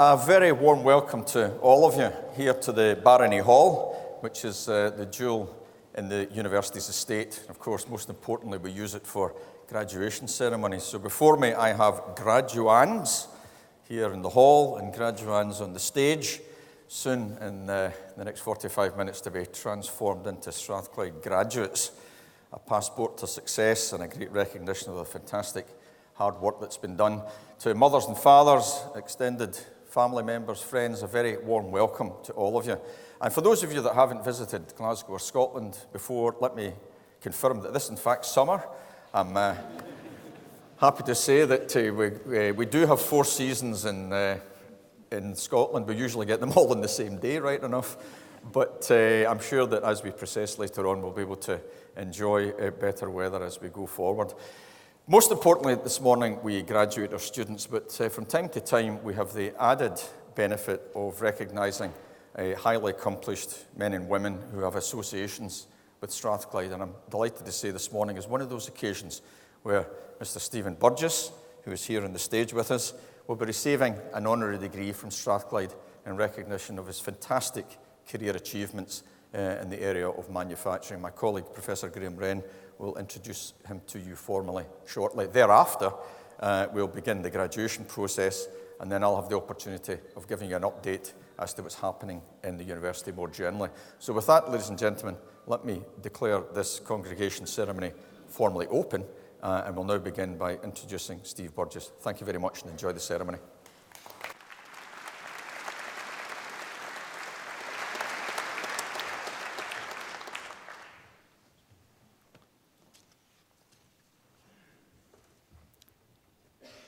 A very warm welcome to all of you here to the Barony Hall, which is the jewel in the university's estate. Of course, most importantly, we use it for graduation ceremonies. So before me, I have graduands here in the hall and graduands on the stage, soon in the next 45 minutes to be transformed into Strathclyde graduates. A passport to success and a great recognition of the fantastic hard work that's been done. To mothers and fathers, extended family members, friends, a very warm welcome to all of you. And for those of you that haven't visited Glasgow or Scotland before, let me confirm that this is in fact summer. I'm happy to say that we do have 4 seasons in Scotland. We usually get them all on the same day, right enough. But I'm sure that as we process later on, we'll be able to enjoy better weather as we go forward. Most importantly, this morning we graduate our students, but from time to time we have the added benefit of recognising highly accomplished men and women who have associations with Strathclyde. And I'm delighted to say this morning is one of those occasions where Mr. Stephen Burgess, who is here on the stage with us, will be receiving an honorary degree from Strathclyde in recognition of his fantastic career achievements in the area of manufacturing. My colleague, Professor Graham Wren, will introduce him to you formally shortly. Thereafter, we'll begin the graduation process, and then I'll have the opportunity of giving you an update as to what's happening in the university more generally. So with that, ladies and gentlemen, let me declare this congregation ceremony formally open, and we'll now begin by introducing Steve Burgess. Thank you very much and enjoy the ceremony.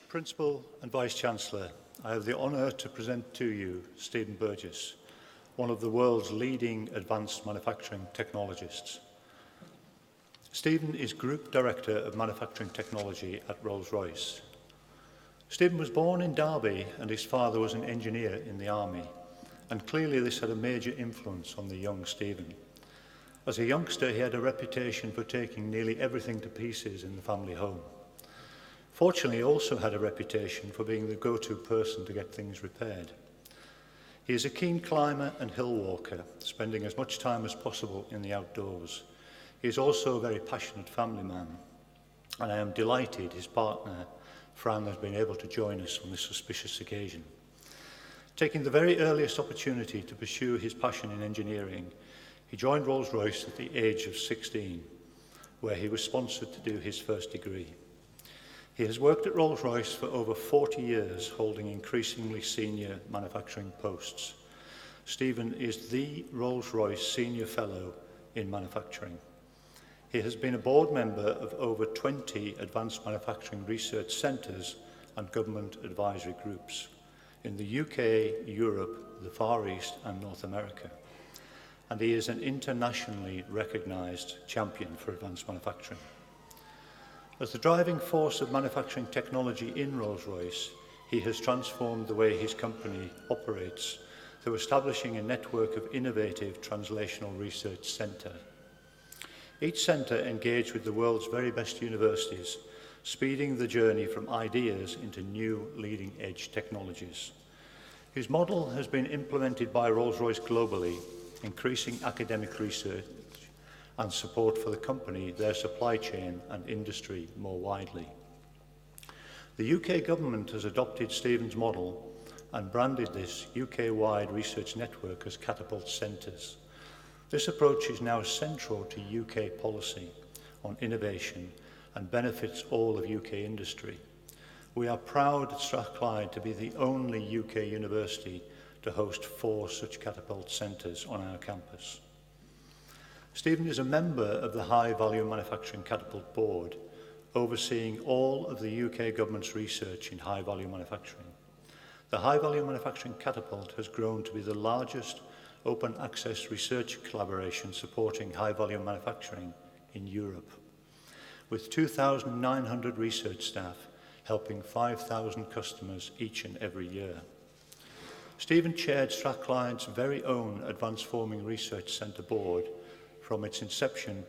Principal and Vice-Chancellor, I have the honour to present to you Stephen Burgess, one of the world's leading advanced manufacturing technologists. Stephen is Group Director of Manufacturing Technology at Rolls-Royce. Stephen was born in Derby and his father was an engineer in the army, and clearly this had a major influence on the young Stephen. As a youngster, he had a reputation for taking nearly everything to pieces in the family home. Fortunately, he also had a reputation for being the go-to person to get things repaired. He is a keen climber and hill walker, spending as much time as possible in the outdoors. He is also a very passionate family man, and I am delighted his partner, Fran, has been able to join us on this auspicious occasion. Taking the very earliest opportunity to pursue his passion in engineering, he joined Rolls-Royce at the age of 16, where he was sponsored to do his first degree. He has worked at Rolls-Royce for over 40 years, holding increasingly senior manufacturing posts. Stephen is the Rolls-Royce Senior Fellow in Manufacturing. He has been a board member of over 20 advanced manufacturing research centres and government advisory groups in the UK, Europe, the Far East and North America. And he is an internationally recognised champion for advanced manufacturing. As the driving force of manufacturing technology in Rolls-Royce, he has transformed the way his company operates through establishing a network of innovative translational research centres. Each centre engaged with the world's very best universities, speeding the journey from ideas into new leading-edge technologies. His model has been implemented by Rolls-Royce globally, increasing academic research and support for the company, their supply chain and industry more widely. The UK government has adopted Stephen's model and branded this UK-wide research network as Catapult Centres. This approach is now central to UK policy on innovation and benefits all of UK industry. We are proud at Strathclyde to be the only UK university to host 4 such Catapult Centres on our campus. Stephen is a member of the High Value Manufacturing Catapult Board, overseeing all of the UK government's research in high value manufacturing. The High Value Manufacturing Catapult has grown to be the largest open access research collaboration supporting high value manufacturing in Europe, with 2,900 research staff helping 5,000 customers each and every year. Stephen chaired Strathclyde's very own Advanced Forming Research Centre Board from its inception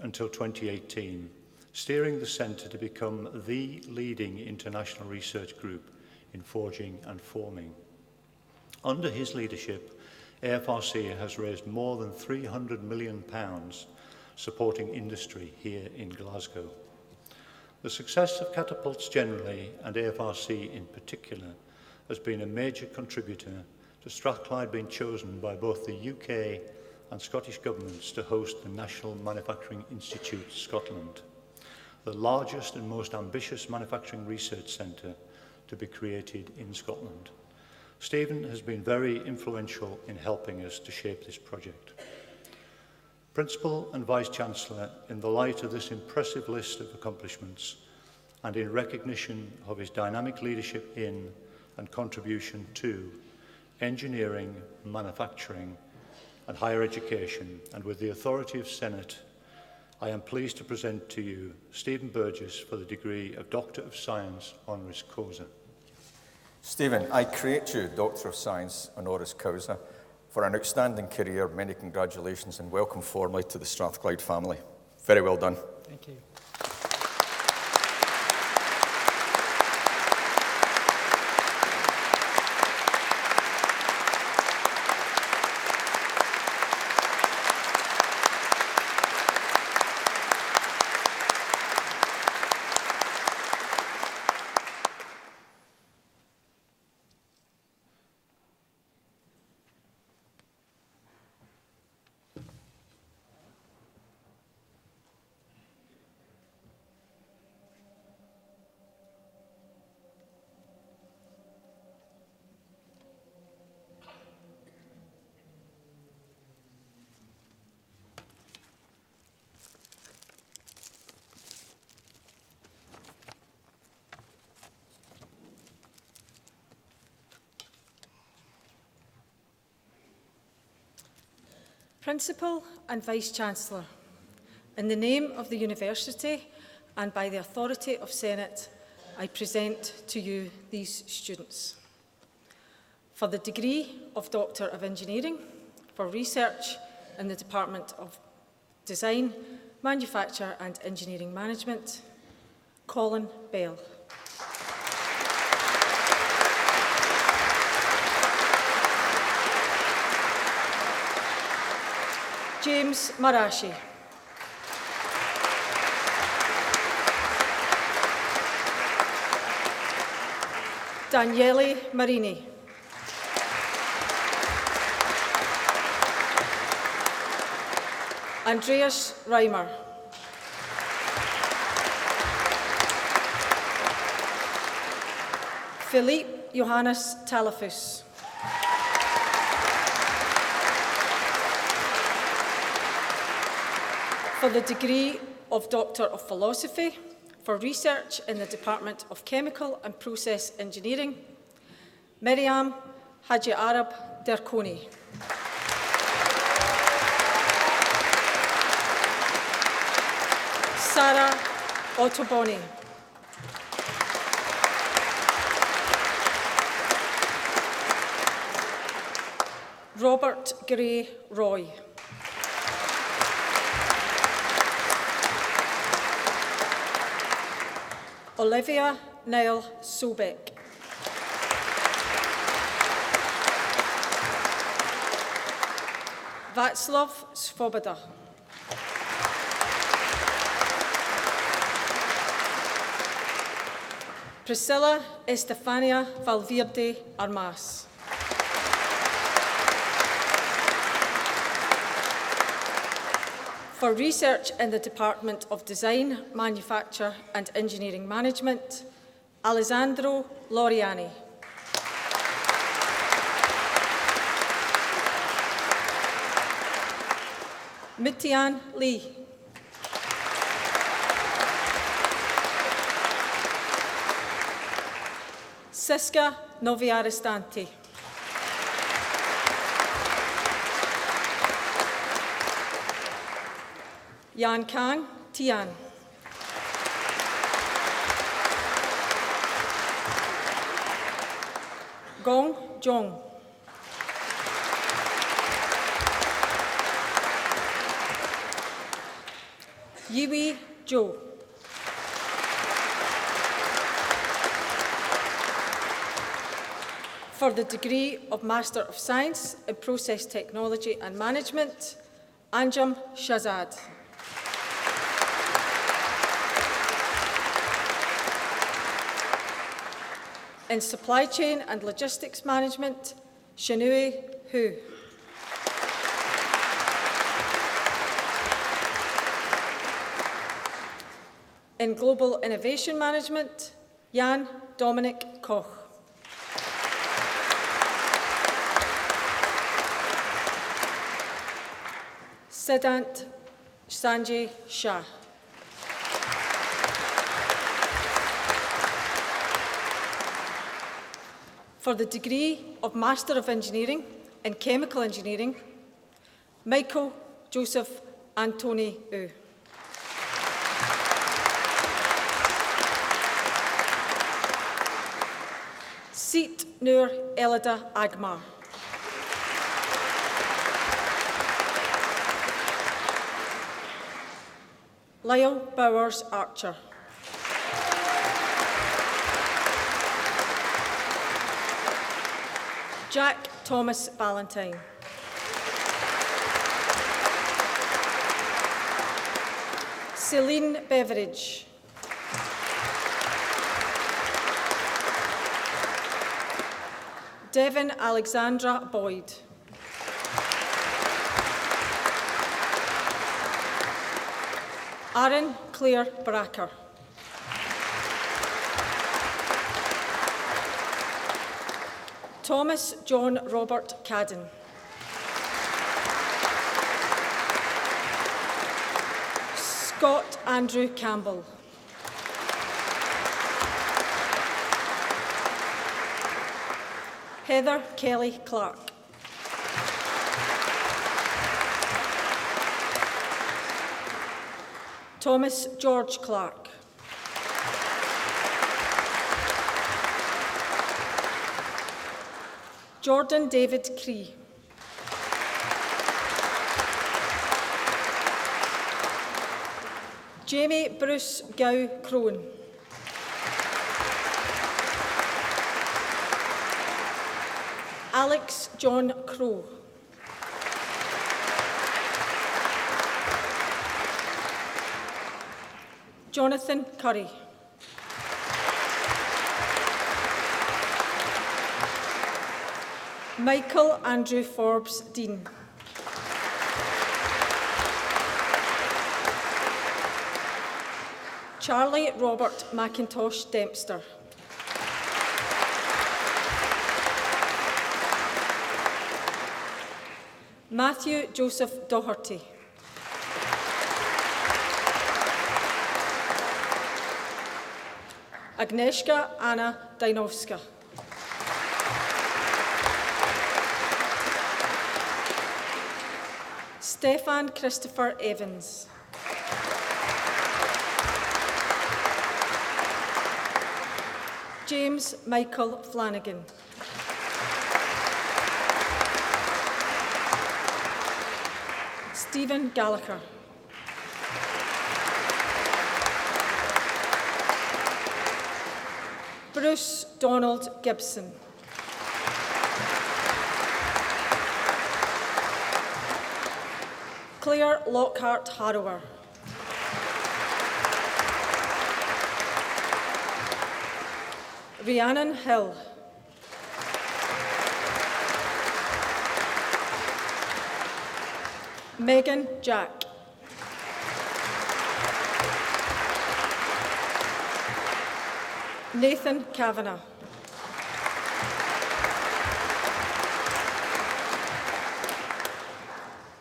until 2018, steering the centre to become the leading international research group in forging and forming. Under his leadership, AFRC has raised more than £300 million supporting industry here in Glasgow. The success of catapults generally, and AFRC in particular, has been a major contributor to Strathclyde being chosen by both the UK and Scottish governments to host the National Manufacturing Institute Scotland, the largest and most ambitious manufacturing research centre to be created in Scotland. Stephen has been very influential in helping us to shape this project. Principal and Vice-Chancellor, in the light of this impressive list of accomplishments and in recognition of his dynamic leadership in and contribution to engineering, manufacturing and higher education, and with the authority of Senate, I am pleased to present to you Stephen Burgess for the degree of Doctor of Science honoris causa. Stephen, I create you Doctor of Science honoris causa for an outstanding career. Many congratulations and welcome formally to the Strathclyde family. Very well done. Thank you. Principal and Vice-Chancellor, in the name of the University and by the authority of Senate, I present to you these students. For the degree of Doctor of Engineering, for research in the Department of Design, Manufacture and Engineering Management, Colin Bell. James Marashi. Daniele Marini. Andreas Reimer. Philippe Johannes Talafus. For the degree of Doctor of Philosophy, for research in the Department of Chemical and Process Engineering, Miriam Haji Arab Derkoni. Sarah Ottoboni. Robert Gray Roy. Olivia Niall Sobeck. Václav Svoboda. Priscilla Estefania Valverde Armas. For research in the Department of Design, Manufacture and Engineering Management, Alessandro Loriani. Mitian Lee. Siska Noviaristanti. Yan Kang Tian. Gong Zhong. Yiwi Zhou. For the degree of Master of Science in Process Technology and Management, Anjum Shahzad. In Supply Chain and Logistics Management, Shinui Hu. In Global Innovation Management, Jan Dominic Koch. Siddhant Sanjay Shah. For the degree of Master of Engineering in Chemical Engineering, Michael Joseph Anthony U. Seat Nur Elida Agmar. Lyle Bowers Archer. Jack Thomas Valentine. Celine Beveridge. Devon Alexandra Boyd. Aaron Claire Bracker. Thomas John Robert Cadden. Scott Andrew Campbell. Heather Kelly Clark. Thomas George Clark. Jordan David Cree. Jamie Bruce Gow Crone. Alex John Crowe. Jonathan Curry. Michael Andrew Forbes Dean. Charlie Robert McIntosh Dempster. Matthew Joseph Doherty. Agnieszka Anna Dynowska. Stefan Christopher Evans. James Michael Flanagan. Stephen Gallagher. Bruce Donald Gibson. Claire Lockhart Harrower. Rhiannon Hill. Megan Jack. Nathan Kavanagh.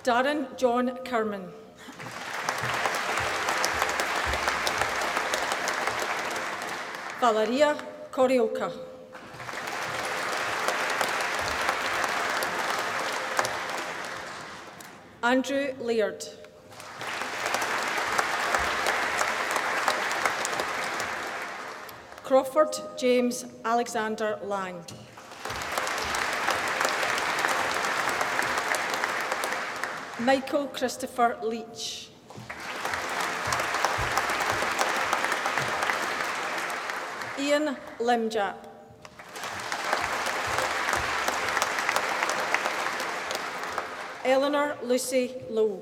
Darren John Kerman. Valeria Korioka. Andrew Laird. Crawford James Alexander Lang. Michael Christopher Leach. Ian Limjap. Eleanor Lucy Lowe.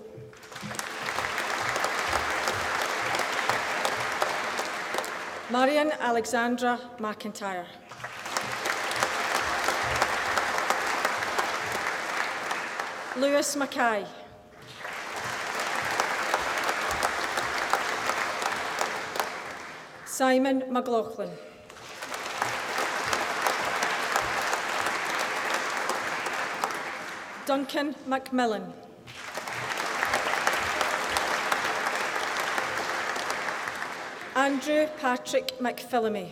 Marian Alexandra McIntyre. Lewis Mackay. Simon McLaughlin. Duncan McMillan. Andrew Patrick McPhillamy.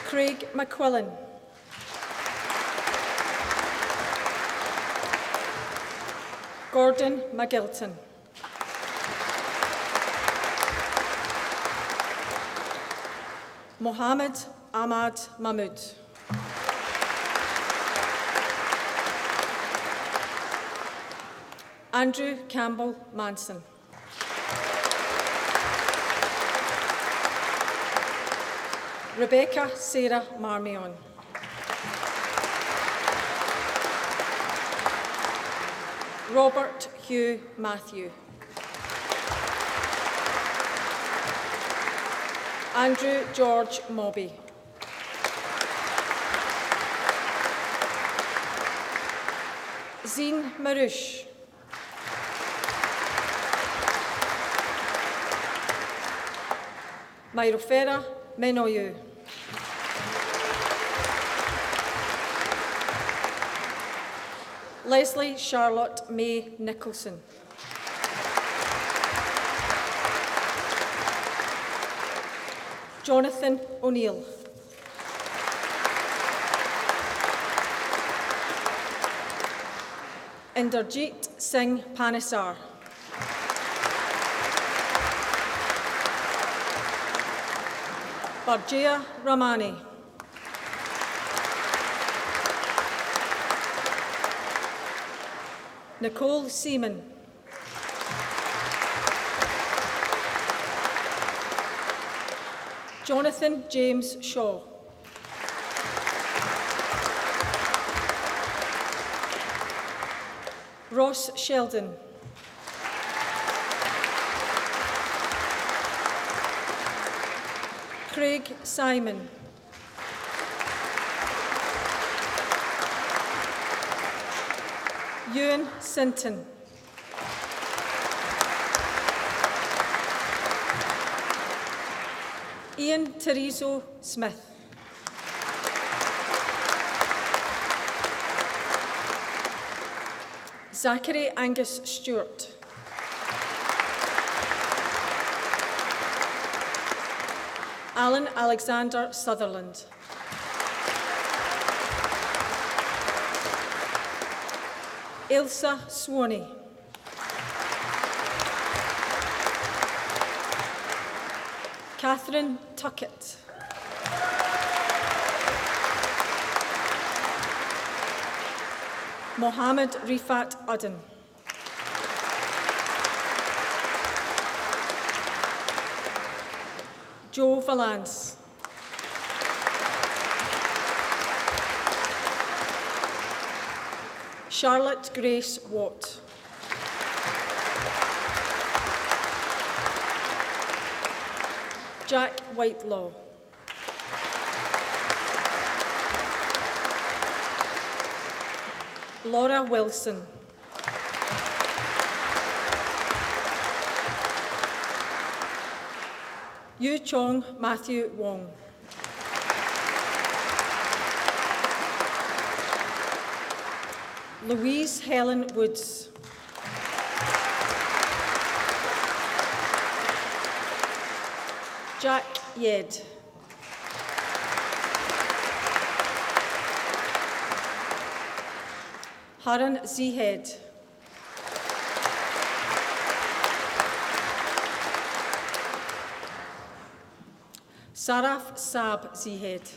Craig McQuillan. Gordon McGilton. Mohammed Ahmad Mahmood. Andrew Campbell Manson. Rebecca Sarah Marmion. Robert Hugh Matthew. Andrew George Mobby. Zine Marouche. Mairofera Menoyu. Leslie Charlotte May Nicholson. Jonathan O'Neill. Inderjeet Singh Panisar. Barjia Ramani. Nicole Seaman. Jonathan James Shaw. Ross Sheldon. Craig Simon. Ewan Sinton. Ian Teresa Smith. Zachary Angus Stewart. Alan Alexander Sutherland. Ilsa Swaney. Catherine Tuckett. Mohammed Rifat Udden. Joe Valance. Charlotte Grace Watt. Jack Whitelaw. Laura Wilson. Yu Chong Matthew Wong. Louise Helen Woods. Jack Yed. Haran Zihed. Saraf Saab Zihed.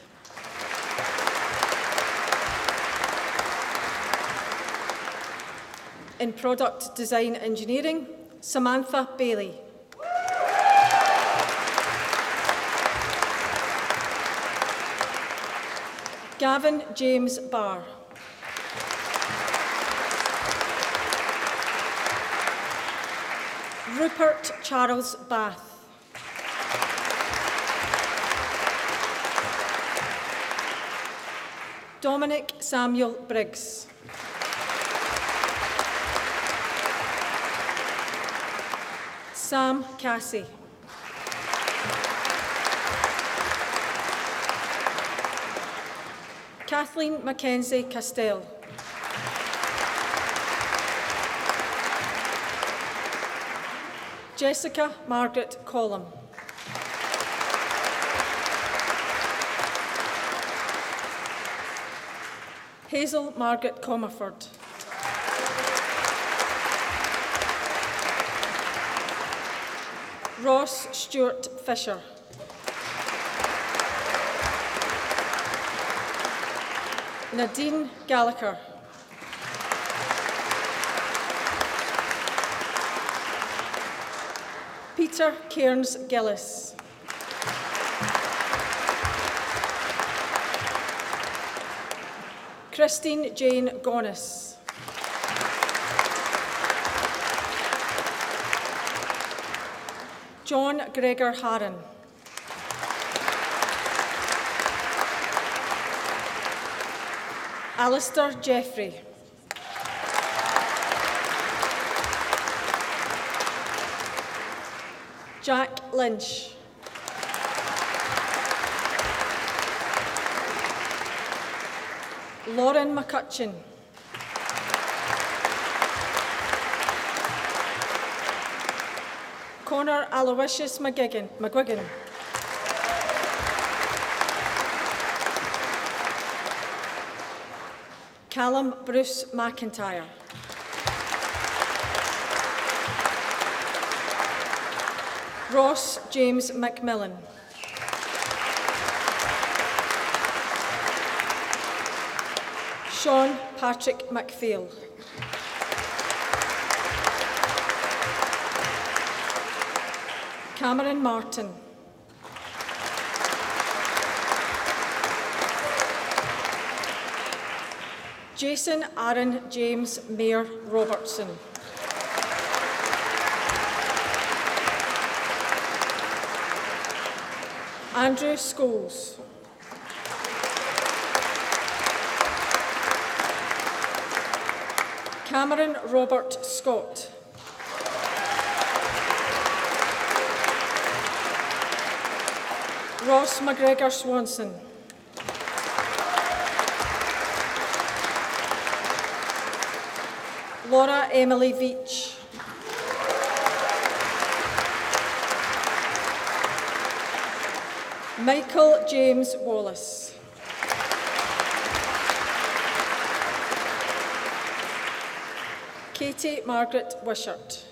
In Product Design Engineering, Samantha Bailey. Gavin James Barr. Rupert Charles Bath. Dominic Samuel Briggs. Sam Cassie. Kathleen Mackenzie Castell. Jessica Margaret Collum. Hazel Margaret Comerford. Ross Stewart Fisher. Nadine Gallagher. Peter Cairns Gillis. Christine Jane Gonis. John Gregor Harron. Alistair Jeffrey. Jack Lynch. Lauren McCutcheon. Conor Aloysius McGuigan. Callum Bruce McIntyre. Ross James McMillan. Sean Patrick McPhail. Cameron Martin. Jason Aaron James Mayer Robertson. Andrew Scholes. Cameron Robert Scott. Ross McGregor Swanson. Laura Emily Veach. Michael James Wallace. Katie Margaret Wishart.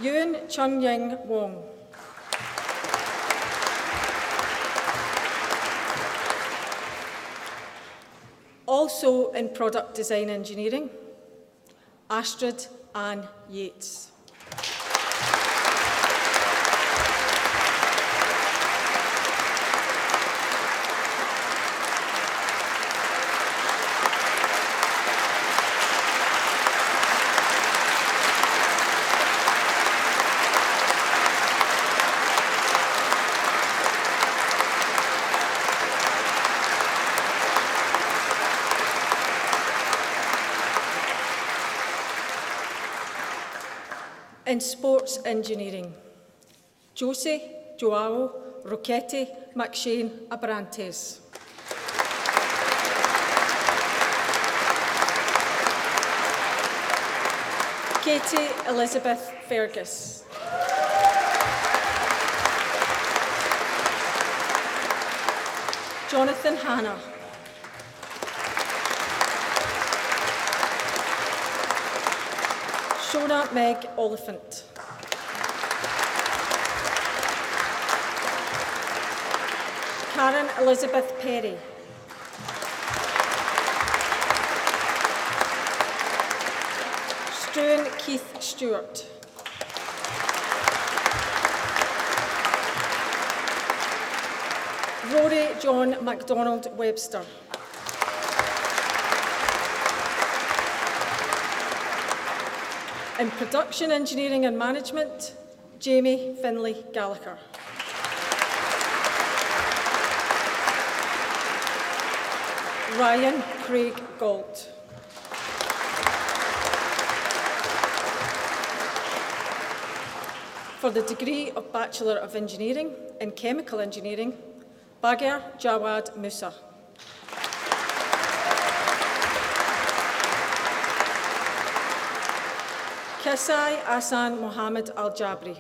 Ewan Chung Ying Wong. Also in product design engineering, Astrid Ann Yates. In sports engineering, Josie Joao Rocchetti McShane Abrantes. Katie Elizabeth Fergus. Jonathan Hanna. Shona Meg Oliphant. Karen Elizabeth Perry. Struan Keith Stewart. John MacDonald Webster. In Production Engineering and Management, Jamie Finlay Gallagher. Ryan Craig Galt. For the degree of Bachelor of Engineering in Chemical Engineering, Bagher Jawad Musa. Kisai Asan Mohammed Al-Jabri.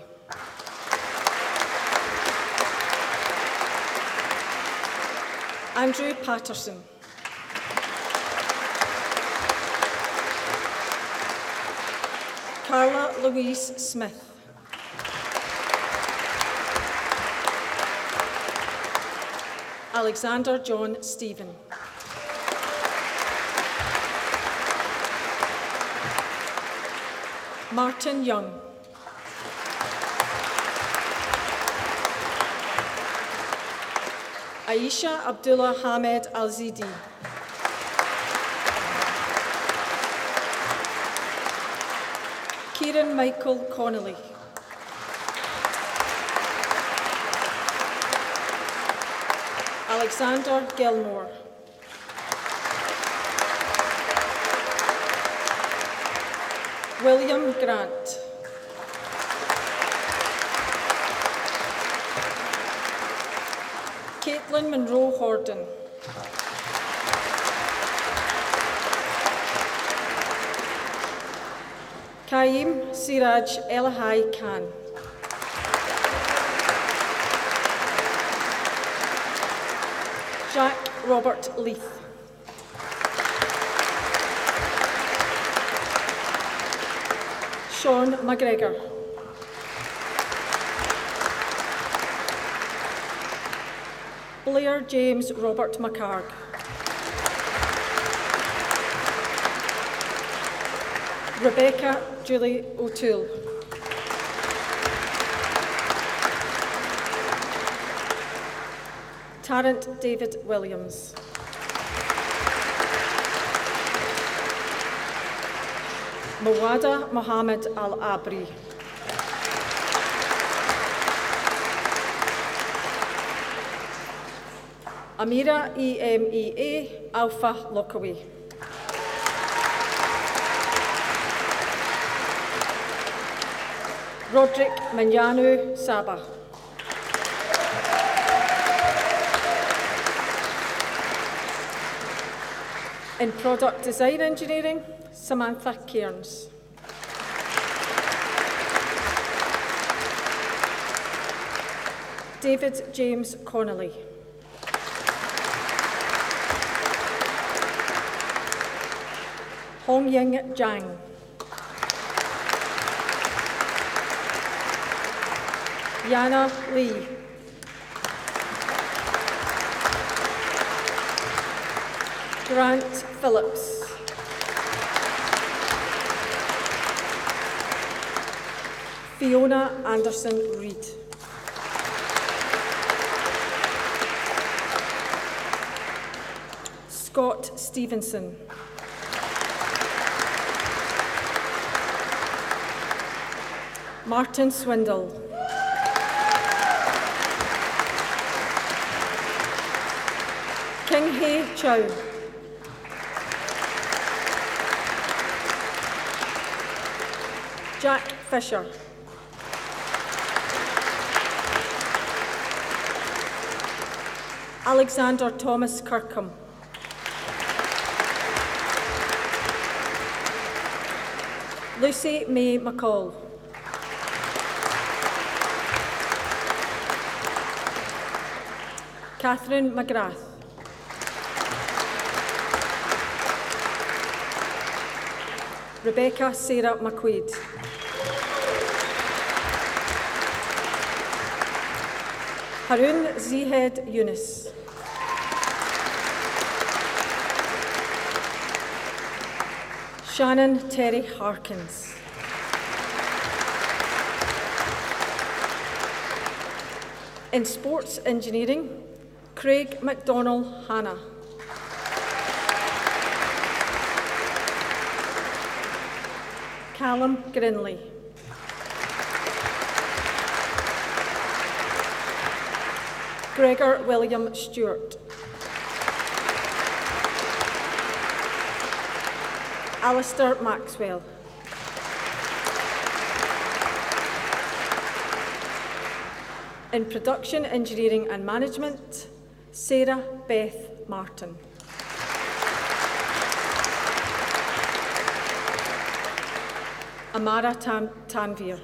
Andrew Patterson. Carla Louise Smith. Alexander John Stephen. Martin Young. Aisha Abdullah Hamed Al-Zidi. Kieran Michael Connolly. Alexander Gilmore. William Grant. Caitlin Monroe Horden. Kaim Siraj Elahai Khan. Jack Robert Leith. Sean McGregor. Blair James Robert McCarg. Rebecca Julie O'Toole. Tarrant David Williams. Mawada Mohammed Al-Abri. Amira EMEA Alpha Lockaway. Roderick Manyanu Saba. In Product Design Engineering, Samantha Cairns. David James Connolly. Hongying Zhang. Yana Lee. Grant Phillips. Fiona Anderson Reid. Scott Stevenson. Martin Swindle. King Hei Chow. Jack Fisher. Alexander Thomas Kirkham. Lucy May McCall. Catherine McGrath. Rebecca Sarah McQuaid. Harun Zihed Yunus. Shannon Terry Harkins. In Sports Engineering, Craig MacDonald Hannah. Callum Grinley. Gregor William Stewart. Alistair Maxwell. In Production, Engineering and Management, Sarah Beth Martin. Amara Tanvir.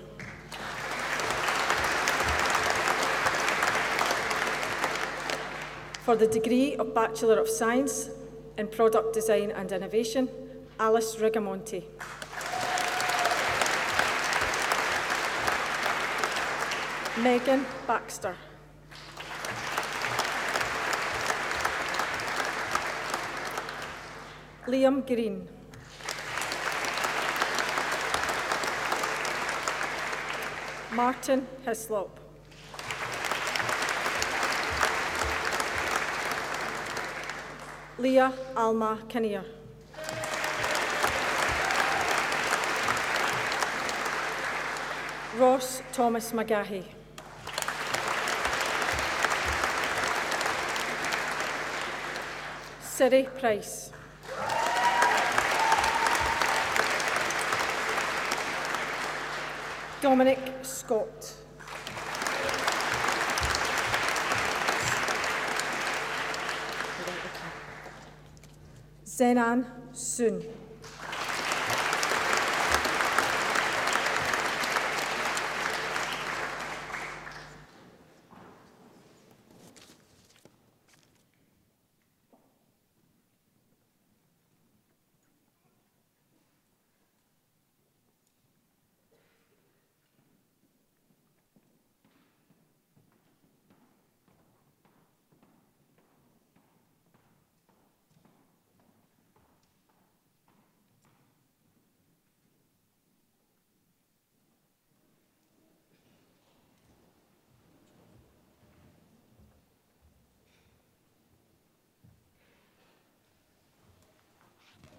For the degree of Bachelor of Science in Product Design and Innovation, Alice Rigamonti. Megan Baxter. Liam Green. Martin Hislop. Leah Alma Kinnear. Ross Thomas McGahey. Siri Price. Dominic Scott. Zenan Sun.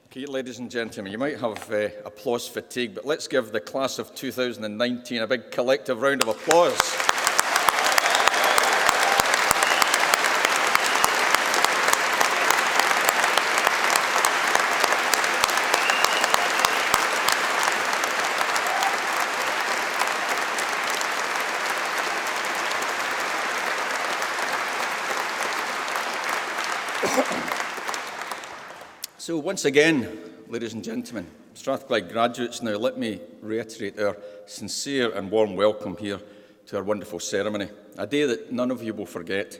Okay, ladies and gentlemen, you might have applause fatigue, but let's give the class of 2019 a big collective round of applause. So once again, ladies and gentlemen, Strathclyde graduates, now let me reiterate our sincere and warm welcome here to our wonderful ceremony, a day that none of you will forget.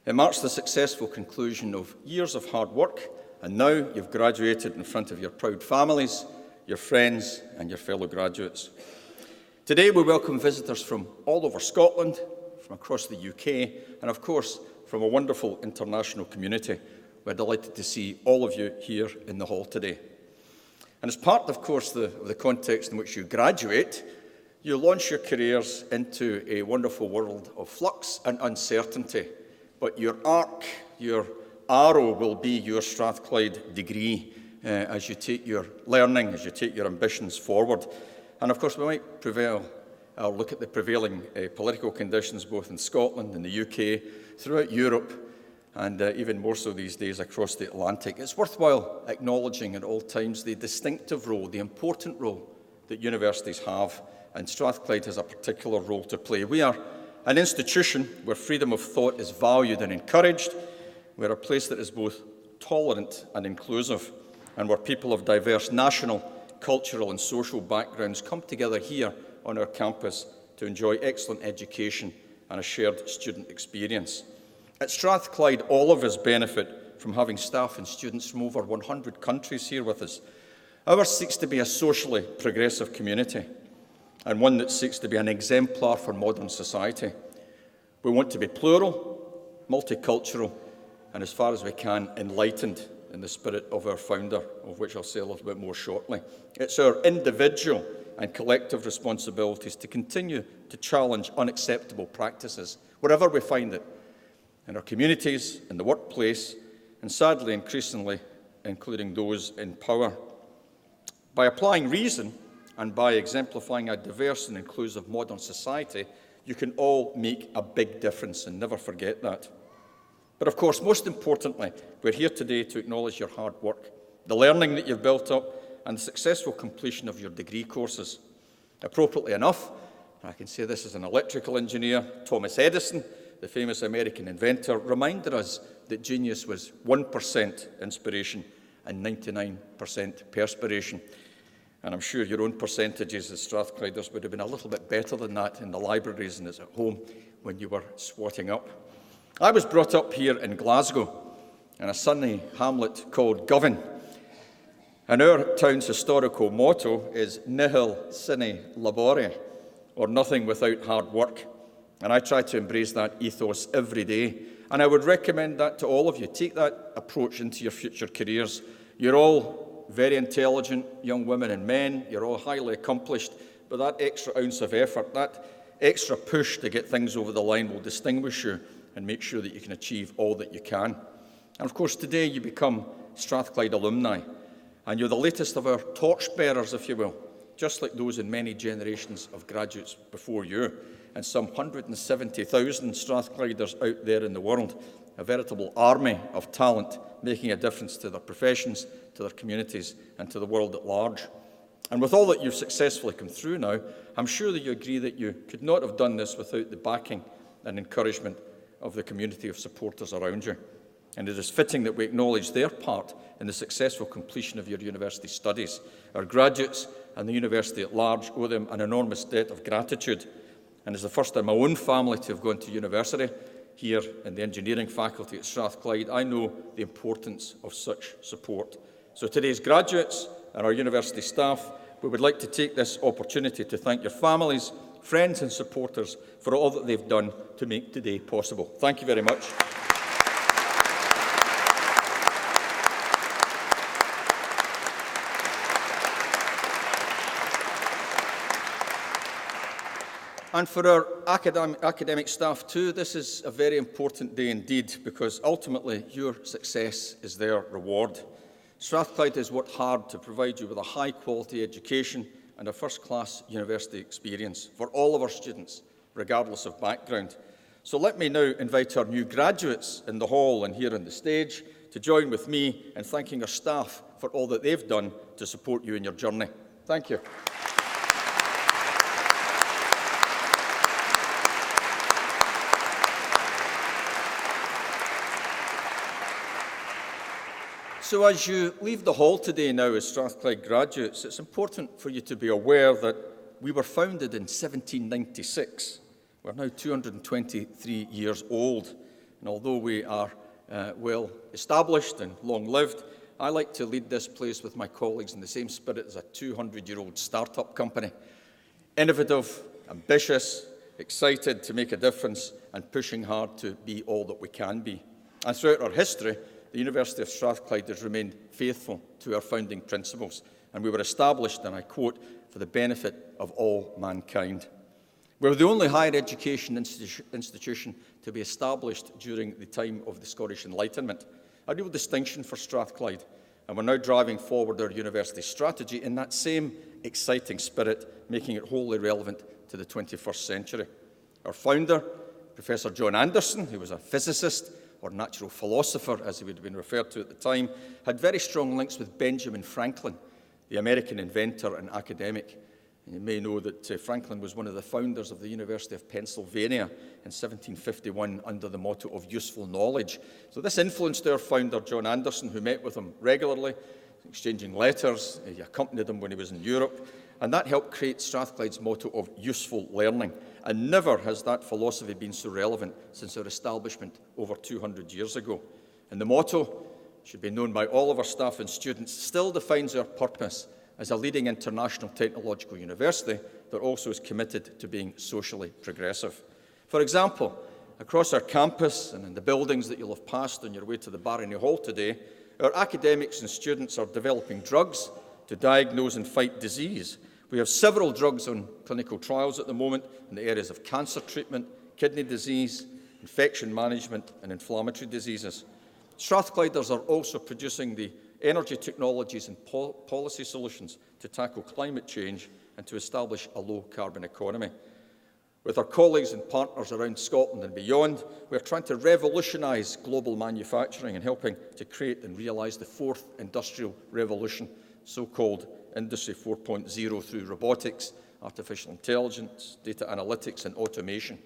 It marks the successful conclusion of years of hard work, and now you've graduated in front of your proud families, your friends and your fellow graduates. Today we welcome visitors from all over Scotland, from across the UK, and of course from a wonderful international community. We're delighted to see all of you here in the hall today. And as part, of course, of the context in which you graduate, you launch your careers into a wonderful world of flux and uncertainty. But your arc, your arrow will be your Strathclyde degree as you take your learning, as you take your ambitions forward. And of course, we might look at the prevailing political conditions both in Scotland and the UK, throughout Europe, and even more so these days across the Atlantic. It's worthwhile acknowledging at all times the distinctive role, the important role that universities have, and Strathclyde has a particular role to play. We are an institution where freedom of thought is valued and encouraged. We're a place that is both tolerant and inclusive, and where people of diverse national, cultural and social backgrounds come together here on our campus to enjoy excellent education and a shared student experience. At Strathclyde, all of us benefit from having staff and students from over 100 countries here with us. Ours seeks to be a socially progressive community, and one that seeks to be an exemplar for modern society. We want to be plural, multicultural, and as far as we can, enlightened in the spirit of our founder, of which I'll say a little bit more shortly. It's our individual and collective responsibilities to continue to challenge unacceptable practices, wherever we find it, in our communities, in the workplace, and sadly, increasingly, including those in power. By applying reason and by exemplifying a diverse and inclusive modern society, you can all make a big difference, and never forget that. But of course, most importantly, we're here today to acknowledge your hard work, the learning that you've built up, and the successful completion of your degree courses. Appropriately enough, I can say this as an electrical engineer, Thomas Edison, the famous American inventor, reminded us that genius was 1% inspiration and 99% perspiration. And I'm sure your own percentages as Strathclyders would have been a little bit better than that in the libraries and at home when you were swatting up. I was brought up here in Glasgow, in a sunny hamlet called Govan. And our town's historical motto is Nihil sine labore, or nothing without hard work. And I try to embrace that ethos every day. And I would recommend that to all of you. Take that approach into your future careers. You're all very intelligent young women and men. You're all highly accomplished. But that extra ounce of effort, that extra push to get things over the line will distinguish you and make sure that you can achieve all that you can. And of course, today you become Strathclyde alumni. And you're the latest of our torchbearers, if you will, just like those in many generations of graduates before you, and some 170,000 Strathclyders out there in the world, a veritable army of talent, making a difference to their professions, to their communities, and to the world at large. And with all that you've successfully come through now, I'm sure that you agree that you could not have done this without the backing and encouragement of the community of supporters around you. And it is fitting that we acknowledge their part in the successful completion of your university studies. Our graduates and the university at large owe them an enormous debt of gratitude. And as the first in my own family to have gone to university here in the engineering faculty at Strathclyde, I know the importance of such support. So today's graduates and our university staff, we would like to take this opportunity to thank your families, friends and supporters for all that they've done to make today possible. Thank you very much. And for our academic staff too, this is a very important day indeed, because ultimately your success is their reward. Strathclyde has worked hard to provide you with a high-quality education and a first-class university experience for all of our students, regardless of background. So let me now invite our new graduates in the hall and here on the stage to join with me in thanking our staff for all that they've done to support you in your journey. Thank you. So as you leave the hall today now as Strathclyde graduates, it's important for you to be aware that we were founded in 1796. We're now 223 years old. And although we are well established and long-lived, I like to lead this place with my colleagues in the same spirit as a 200-year-old startup company. Innovative, ambitious, excited to make a difference, and pushing hard to be all that we can be. And throughout our history, the University of Strathclyde has remained faithful to our founding principles, and we were established, and I quote, for the benefit of all mankind. We were the only higher education institution to be established during the time of the Scottish Enlightenment, a real distinction for Strathclyde, and we're now driving forward our university strategy in that same exciting spirit, making it wholly relevant to the 21st century. Our founder, Professor John Anderson, who was a physicist, or natural philosopher, as he would have been referred to at the time, had very strong links with Benjamin Franklin, the American inventor and academic. And you may know that Franklin was one of the founders of the University of Pennsylvania in 1751 under the motto of useful knowledge. So this influenced our founder, John Anderson, who met with him regularly, exchanging letters. He accompanied him when he was in Europe. And that helped create Strathclyde's motto of useful learning. And never has that philosophy been so relevant since our establishment over 200 years ago. And the motto, should be known by all of our staff and students, still defines our purpose as a leading international technological university that also is committed to being socially progressive. For example, across our campus and in the buildings that you'll have passed on your way to the Barony Hall today, our academics and students are developing drugs to diagnose and fight disease. We have several drugs on clinical trials at the moment in the areas of cancer treatment, kidney disease, infection management and inflammatory diseases. Strathclyders are also producing the energy technologies and policy solutions to tackle climate change and to establish a low-carbon economy. With our colleagues and partners around Scotland and beyond, we are trying to revolutionise global manufacturing and helping to create and realise the fourth industrial revolution, so-called Industry 4.0, through robotics, artificial intelligence, data analytics and automation.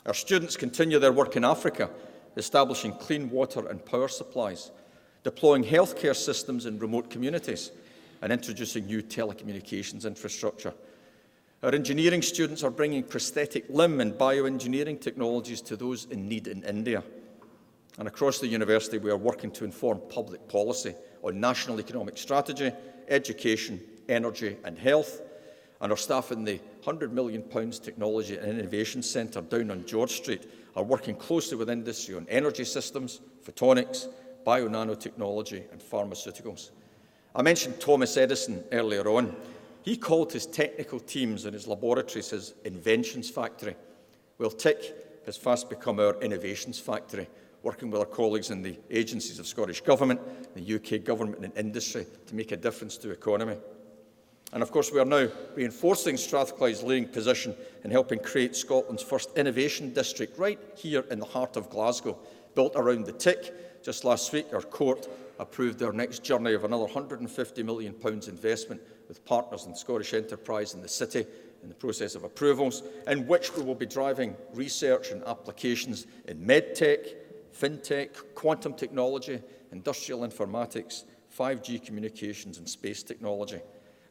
Our students continue their work in Africa, establishing clean water and power supplies, deploying healthcare systems in remote communities, and introducing new telecommunications infrastructure. Our engineering students are bringing prosthetic limb and bioengineering technologies to those in need in India. And across the university, we are working to inform public policy on national economic strategy, education, energy and health. And our staff in the £100 million Technology and Innovation Centre down on George Street are working closely with industry on energy systems, photonics, bio-nanotechnology and pharmaceuticals. I mentioned Thomas Edison earlier on. He called his technical teams and his laboratories his inventions factory. Well, TIC has fast become our innovations factory, working with our colleagues in the agencies of Scottish Government, the UK Government and industry to make a difference to the economy. And of course, we are now reinforcing Strathclyde's leading position in helping create Scotland's first innovation district right here in the heart of Glasgow, built around the TIC. Just last week, our court approved our next journey of another £150 million investment with partners in Scottish enterprise in the city in the process of approvals, in which we will be driving research and applications in medtech, fintech, quantum technology, industrial informatics, 5G communications and space technology.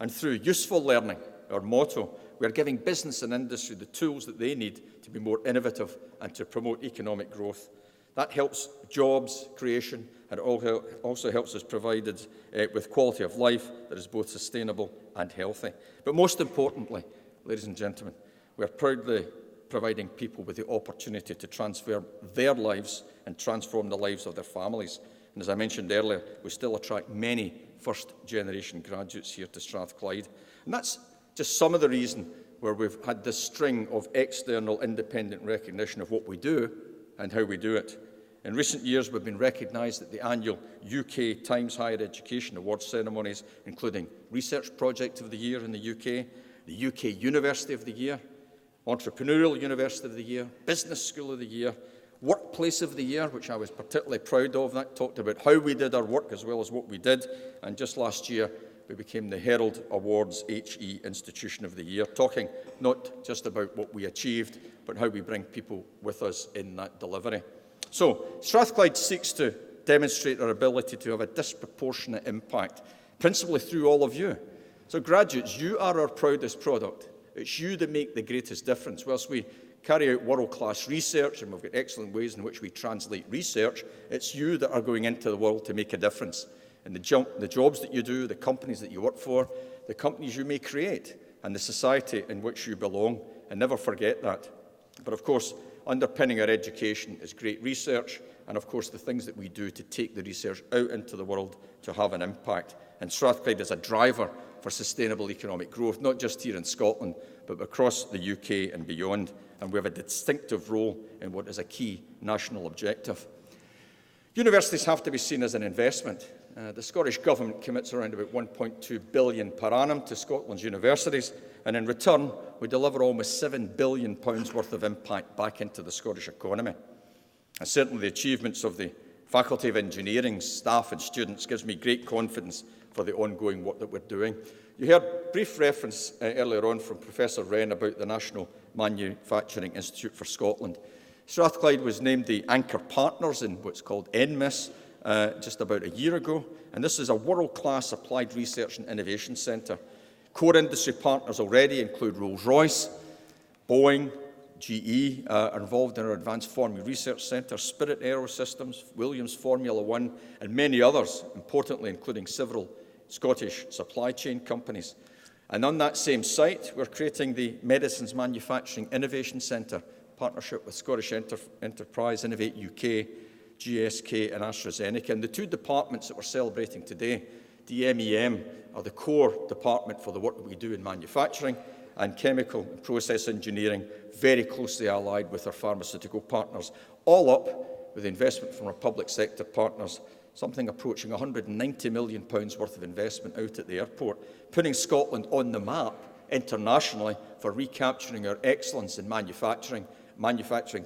And through useful learning, our motto, we are giving business and industry the tools that they need to be more innovative and to promote economic growth. That helps jobs creation and also helps us provided with quality of life that is both sustainable and healthy. But most importantly, ladies and gentlemen, we are proudly providing people with the opportunity to transform their lives and transform the lives of their families. And as I mentioned earlier, we still attract many first-generation graduates here to Strathclyde. And that's just some of the reason where we've had this string of external independent recognition of what we do and how we do it. In recent years, we've been recognised at the annual UK Times Higher Education Awards ceremonies, including Research Project of the Year in the UK University of the Year, Entrepreneurial University of the Year, Business School of the Year, Workplace of the Year, which I was particularly proud of. That talked about how we did our work as well as what we did. And just last year, we became the Herald Awards HE Institution of the Year, talking not just about what we achieved, but how we bring people with us in that delivery. So, Strathclyde seeks to demonstrate our ability to have a disproportionate impact, principally through all of you. So, graduates, you are our proudest product. It's you that make the greatest difference. Whilst we carry out world-class research, and we've got excellent ways in which we translate research, it's you that are going into the world to make a difference. And the jobs that you do, the companies that you work for, the companies you may create, and the society in which you belong. And never forget that. But of course, underpinning our education is great research, and of course the things that we do to take the research out into the world to have an impact. And Strathclyde is a driver for sustainable economic growth, not just here in Scotland, but across the UK and beyond. And we have a distinctive role in what is a key national objective. Universities have to be seen as an investment. The Scottish Government commits around about £1.2 billion per annum to Scotland's universities, and in return, we deliver almost £7 billion worth of impact back into the Scottish economy. And certainly the achievements of the Faculty of Engineering, staff and students gives me great confidence for the ongoing work that we're doing. You heard brief reference earlier on from Professor Wren about the National Manufacturing Institute for Scotland. Strathclyde was named the anchor partners in what's called NMIS just about a year ago, and this is a world-class applied research and innovation centre. Core industry partners already include Rolls-Royce, Boeing, GE are involved in our Advanced Forming Research Centre, Spirit Aerosystems, Williams Formula One, and many others, importantly including several Scottish supply chain companies. And on that same site, we're creating the Medicines Manufacturing Innovation Centre, partnership with Scottish Enterprise, Innovate UK, GSK and AstraZeneca. And the two departments that we're celebrating today, DMEM, are the core department for the work that we do in manufacturing, and chemical and process engineering, very closely allied with our pharmaceutical partners, all up with investment from our public sector partners, something approaching £190 million worth of investment out at the airport, putting Scotland on the map internationally for recapturing our excellence in manufacturing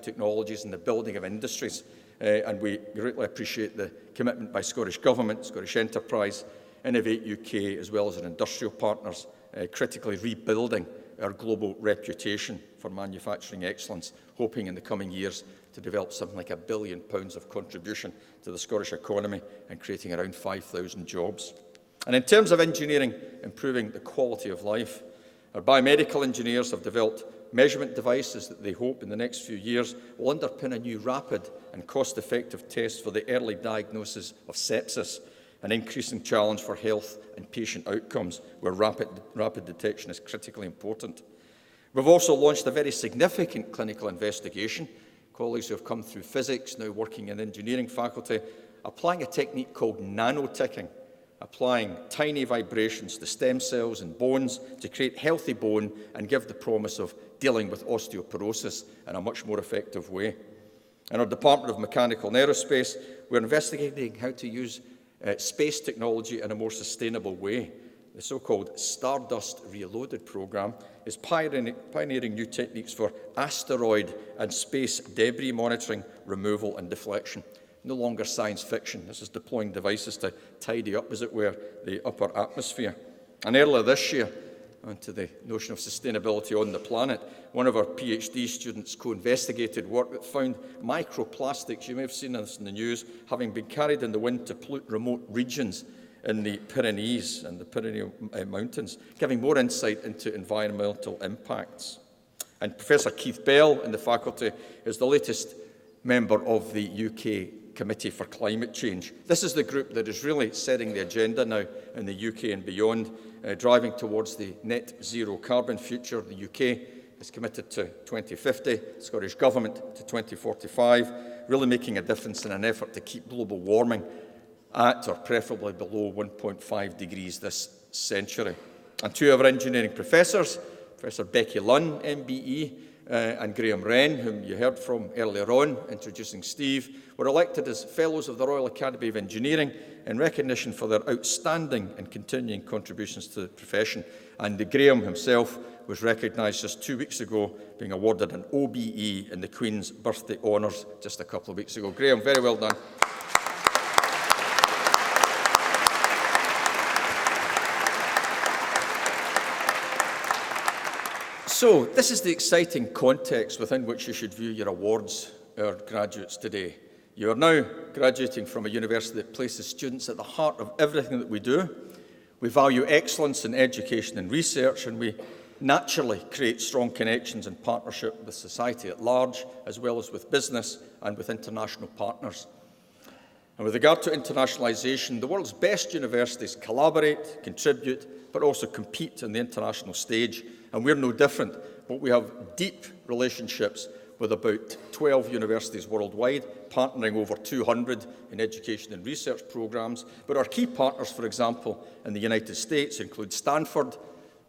technologies and the building of industries. And we greatly appreciate the commitment by Scottish Government, Scottish Enterprise, Innovate UK, as well as our industrial partners, critically rebuilding our global reputation for manufacturing excellence, hoping in the coming years to develop something like £1 billion of contribution to the Scottish economy and creating around 5,000 jobs. And in terms of engineering, improving the quality of life, our biomedical engineers have developed measurement devices that they hope in the next few years will underpin a new rapid and cost-effective test for the early diagnosis of sepsis, an increasing challenge for health and patient outcomes where rapid detection is critically important. We've also launched a very significant clinical investigation. Colleagues who have come through physics, now working in the engineering faculty, applying a technique called nanoticking, applying tiny vibrations to stem cells and bones to create healthy bone and give the promise of dealing with osteoporosis in a much more effective way. In our Department of Mechanical and Aerospace, we're investigating how to use space technology in a more sustainable way. The so-called Stardust Reloaded programme is pioneering new techniques for asteroid and space debris monitoring, removal and deflection. No longer science fiction. This is deploying devices to tidy up, as it were, the upper atmosphere. And earlier this year, onto the notion of sustainability on the planet, one of our PhD students co-investigated work that found microplastics, you may have seen this in the news, having been carried in the wind to pollute remote regions in the Pyrenees and the Pyrenean Mountains, giving more insight into environmental impacts. And Professor Keith Bell in the faculty is the latest member of the UK Committee for Climate Change. This is the group that is really setting the agenda now in the UK and beyond, driving towards the net zero carbon future. The UK is committed to 2050, the Scottish Government to 2045, really making a difference in an effort to keep global warming at or preferably below 1.5 degrees this century. And two of our engineering professors, Professor Becky Lunn, MBE, and Graham Wren, whom you heard from earlier on, introducing Steve, were elected as Fellows of the Royal Academy of Engineering in recognition for their outstanding and continuing contributions to the profession. And Graham himself was recognised just 2 weeks ago, being awarded an OBE in the Queen's Birthday Honours just a couple of weeks ago. Graham, very well done. So, this is the exciting context within which you should view your awards, our graduates today. You are now graduating from a university that places students at the heart of everything that we do. We value excellence in education and research, and we naturally create strong connections and partnership with society at large, as well as with business and with international partners. And with regard to internationalisation, the world's best universities collaborate, contribute, but also compete on the international stage. And we're no different, but we have deep relationships with about 12 universities worldwide, partnering over 200 in education and research programmes. But our key partners, for example, in the United States include Stanford,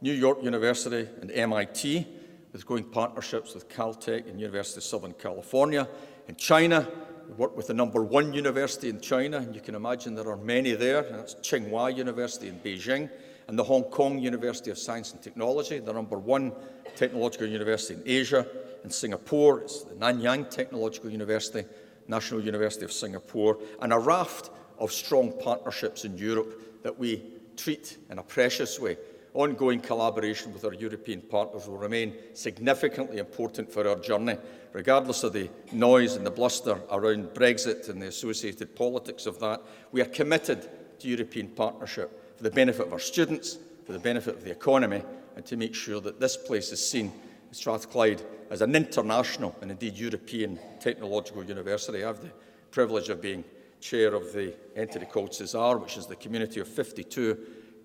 New York University and MIT, with growing partnerships with Caltech and University of Southern California. In China, we work with the #1 university in China, and you can imagine there are many there, and that's Tsinghua University in Beijing, and the Hong Kong University of Science and Technology, the #1 technological university in Asia. In Singapore, it's the Nanyang Technological University, National University of Singapore, and a raft of strong partnerships in Europe that we treat in a precious way. Ongoing collaboration with our European partners will remain significantly important for our journey, regardless of the noise and the bluster around Brexit and the associated politics of that. We are committed to European partnership for the benefit of our students, for the benefit of the economy, and to make sure that this place is seen, Strathclyde, as an international and indeed European technological university. I have the privilege of being chair of the entity called CESAR, which is the community of 52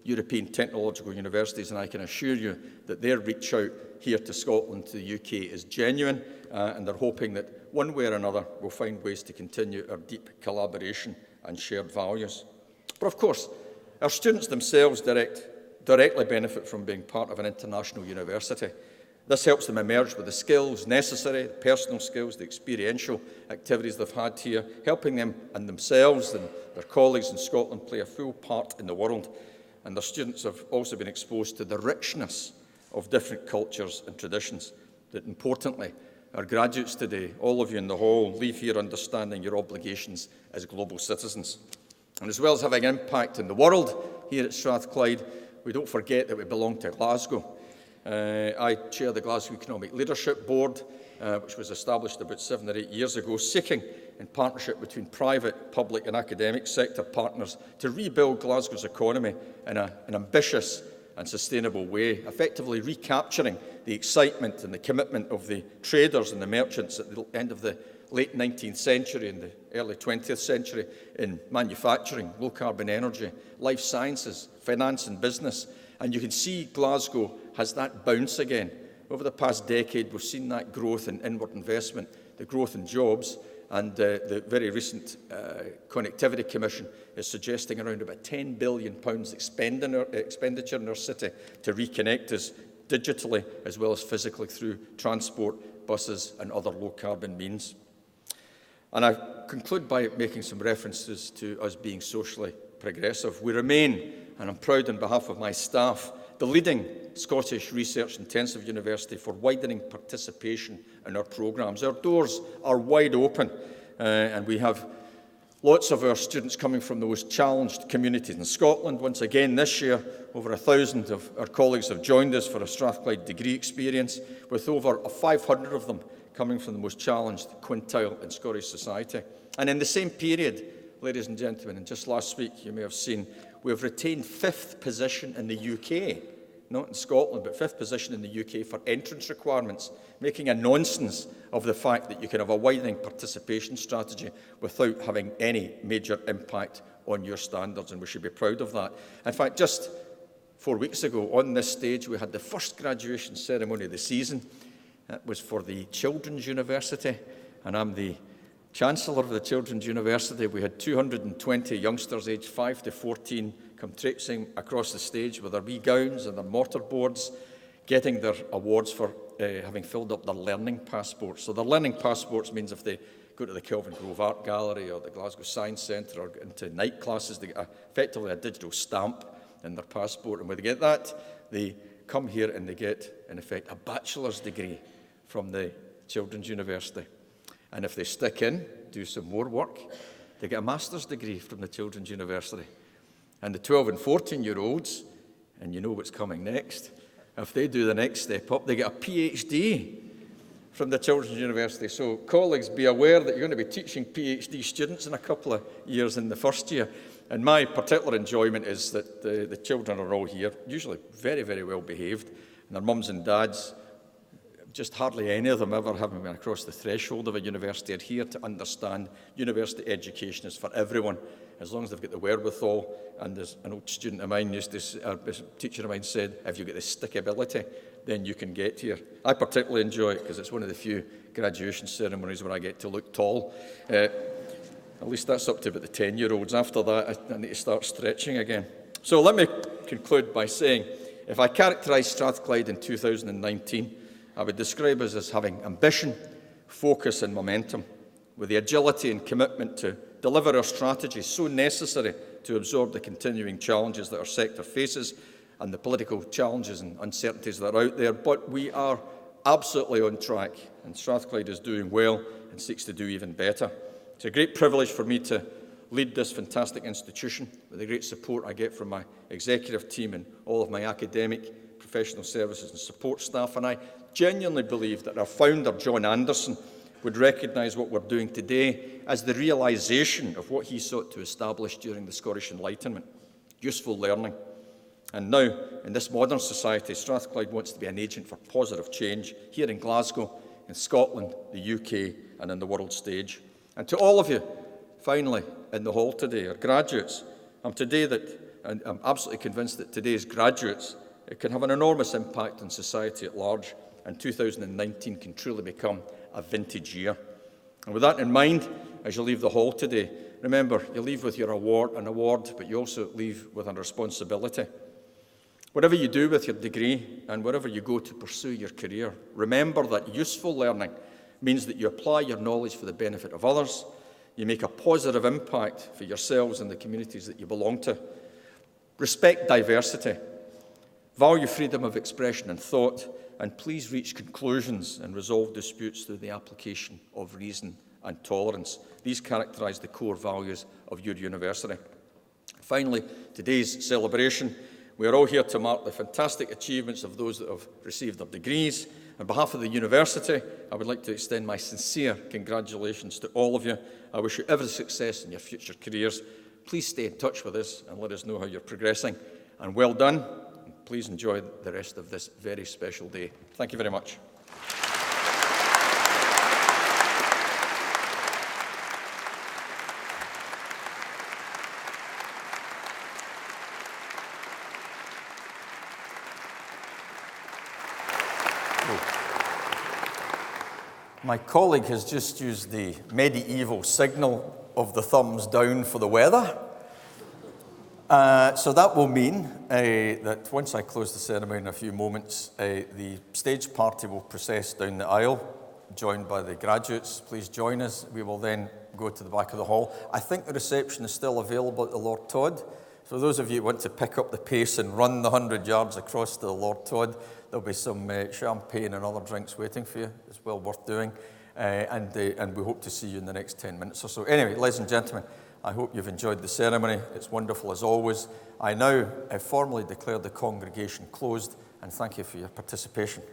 European technological universities, and I can assure you that their reach out here to Scotland, to the UK, is genuine, and they're hoping that one way or another we'll find ways to continue our deep collaboration and shared values. But of course, our students themselves direct directly benefit from being part of an international university. This helps them emerge with the skills necessary, the personal skills, the experiential activities they've had here, helping them and themselves and their colleagues in Scotland play a full part in the world. And their students have also been exposed to the richness of different cultures and traditions. That importantly, our graduates today, all of you in the hall, leave here understanding your obligations as global citizens. And as well as having impact in the world here at Strathclyde, we don't forget that we belong to Glasgow. I chair the Glasgow Economic Leadership Board, which was established about 7 or 8 years ago, seeking, in partnership between private, public and academic sector partners, to rebuild Glasgow's economy in an ambitious and sustainable way, effectively recapturing the excitement and the commitment of the traders and the merchants at the end of the late 19th century and the early 20th century in manufacturing, low-carbon energy, life sciences, finance and business. And you can see Glasgow has that bounce again. Over the past decade, we've seen that growth in inward investment, the growth in jobs, and the very recent Connectivity Commission is suggesting around about £10 billion expenditure in our city to reconnect us digitally as well as physically through transport, buses and other low-carbon means. And I conclude by making some references to us being socially progressive. We remain, and I'm proud on behalf of my staff, the leading Scottish research-intensive university for widening participation in our programmes. Our doors are wide open, and we have lots of our students coming from the most challenged communities in Scotland. Once again this year, over 1,000 of our colleagues have joined us for a Strathclyde degree experience, with over 500 of them coming from the most challenged quintile in Scottish society. And in the same period, ladies and gentlemen, and just last week you may have seen, we have retained 5th position in the UK, not in Scotland, but 5th position in the UK for entrance requirements, making a nonsense of the fact that you can have a widening participation strategy without having any major impact on your standards, and we should be proud of that. In fact, just 4 weeks ago on this stage, we had the first graduation ceremony of the season. It was for the Children's University, and I'm the Chancellor of the Children's University. We had 220 youngsters aged 5 to 14 come traipsing across the stage with their wee gowns and their mortarboards, getting their awards for having filled up their learning passports. So their learning passports means if they go to the Kelvin Grove Art Gallery or the Glasgow Science Centre or into night classes, they get effectively a digital stamp in their passport. And when they get that, they come here and they get, in effect, a bachelor's degree from the Children's University. And if they stick in, do some more work, they get a master's degree from the Children's University. And the 12 and 14-year-olds, and you know what's coming next, if they do the next step up, they get a PhD from the Children's University. So colleagues, be aware that you're going to be teaching PhD students in a couple of years in the first year. And my particular enjoyment is that the children are all here, usually very, very well behaved, and their mums and dads, just hardly any of them ever having been across the threshold of a university, are here to understand university education is for everyone, as long as they've got the wherewithal. And as an old student of mine a teacher of mine said, if you get the stickability, then you can get here. I particularly enjoy it because it's one of the few graduation ceremonies where I get to look tall. At least that's up to about the 10-year-olds. After that, I need to start stretching again. So let me conclude by saying, if I characterise Strathclyde in 2019, I would describe us as having ambition, focus and momentum, with the agility and commitment to deliver our strategies so necessary to absorb the continuing challenges that our sector faces and the political challenges and uncertainties that are out there. But we are absolutely on track, and Strathclyde is doing well and seeks to do even better. It's a great privilege for me to lead this fantastic institution with the great support I get from my executive team and all of my academic, professional services and support staff. And I genuinely believe that our founder, John Anderson, would recognise what we're doing today as the realisation of what he sought to establish during the Scottish Enlightenment: useful learning. And now, in this modern society, Strathclyde wants to be an agent for positive change here in Glasgow, in Scotland, the UK and on the world stage. And to all of you, finally, in the hall today, our graduates, I'm absolutely convinced that today's graduates can have an enormous impact on society at large, and 2019 can truly become a vintage year. And with that in mind, as you leave the hall today, remember, you leave with your award, but you also leave with a responsibility. Whatever you do with your degree and wherever you go to pursue your career, remember that useful learning means that you apply your knowledge for the benefit of others, you make a positive impact for yourselves and the communities that you belong to. Respect diversity, value freedom of expression and thought, and please reach conclusions and resolve disputes through the application of reason and tolerance. These characterise the core values of your university. Finally, today's celebration. We are all here to mark the fantastic achievements of those that have received their degrees. On behalf of the university, I would like to extend my sincere congratulations to all of you. I wish you every success in your future careers. Please stay in touch with us and let us know how you're progressing. And well done. Please enjoy the rest of this very special day. Thank you very much. My colleague has just used the medieval signal of the thumbs down for the weather. So that will mean that once I close the ceremony in a few moments, the stage party will process down the aisle, joined by the graduates. Please join us. We will then go to the back of the hall. I think the reception is still available at the Lord Todd. So those of you who want to pick up the pace and run the 100 yards across to the Lord Todd, there'll be some champagne and other drinks waiting for you. It's well worth doing. And we hope to see you in the next 10 minutes or so. Anyway, ladies and gentlemen, I hope you've enjoyed the ceremony. It's wonderful as always. I now formally declare the congregation closed, and thank you for your participation.